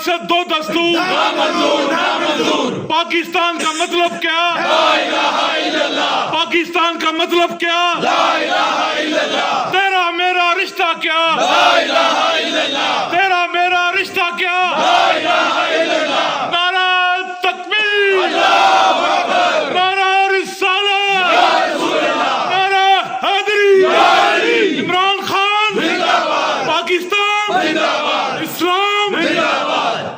ریاست دو دستور پاکستان کا مطلب کیا؟ پاکستان کا مطلب کیا؟ تیرا میرا رشتہ کیا؟ تیرا میرا رشتہ کیا؟